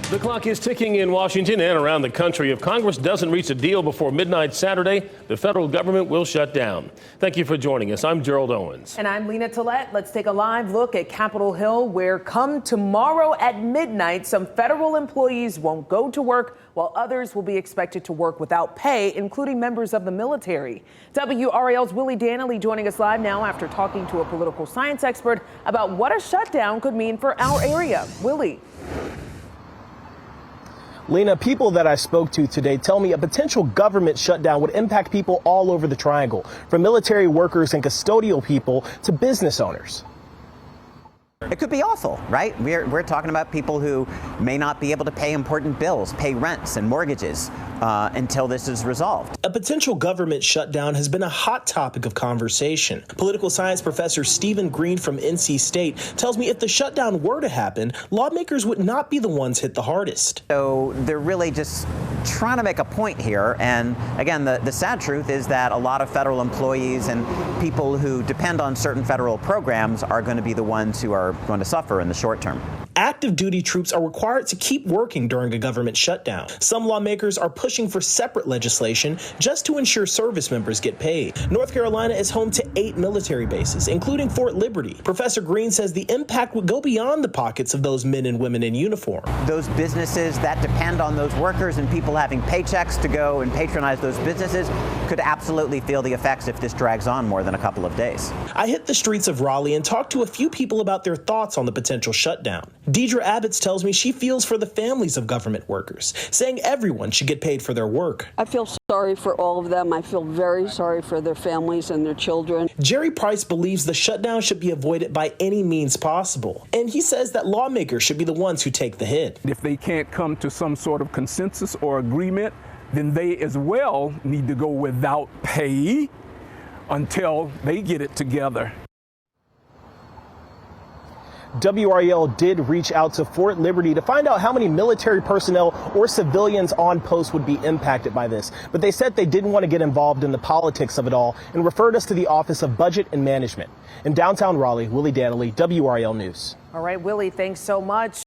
The clock is ticking in Washington and around the country. If Congress doesn't reach a deal before midnight Saturday, the federal government will shut down. Thank you for joining us. I'm Gerald Owens. And I'm Lena Tillett. Let's take a live look at Capitol Hill, where come tomorrow at midnight, some federal employees won't go to work, while others will be expected to work without pay, including members of the military. WRAL's Willie Danley joining us live now after talking to a political science expert about what a shutdown could mean for our area. Willie. Lena, people that I spoke to today tell me a potential government shutdown would impact people all over the triangle, from military workers and custodial people to business owners. It could be awful, right? We're talking about people who may not be able to pay important bills, pay rents and mortgages until this is resolved. A potential government shutdown has been a hot topic of conversation. Political science professor Stephen Green from NC State tells me if the shutdown were to happen, lawmakers would not be the ones hit the hardest. So they're really just trying to make a point here. And again, the sad truth is that a lot of federal employees and people who depend on certain federal programs are going to be the ones who are going to suffer in the short term. Active duty troops are required to keep working during a government shutdown. Some lawmakers are pushing for separate legislation just to ensure service members get paid. North Carolina is home to 8 military bases, including Fort Liberty. Professor Green says the impact would go beyond the pockets of those men and women in uniform. Those businesses that depend on those workers and people having paychecks to go and patronize those businesses could absolutely feel the effects if this drags on more than a couple of days. I hit the streets of Raleigh and talked to a few people about their thoughts on the potential shutdown. Deidre Abbots tells me she feels for the families of government workers, saying everyone should get paid for their work. I feel sorry for all of them. I feel very sorry for their families and their children. Jerry Price believes the shutdown should be avoided by any means possible, and he says that lawmakers should be the ones who take the hit. If they can't come to some sort of consensus or agreement, then they as well need to go without pay until they get it together. WRAL did reach out to Fort Liberty to find out how many military personnel or civilians on post would be impacted by this. But they said they didn't want to get involved in the politics of it all and referred us to the Office of Budget and Management. In downtown Raleigh, Willie Danley, WRAL News. All right, Willie, thanks so much.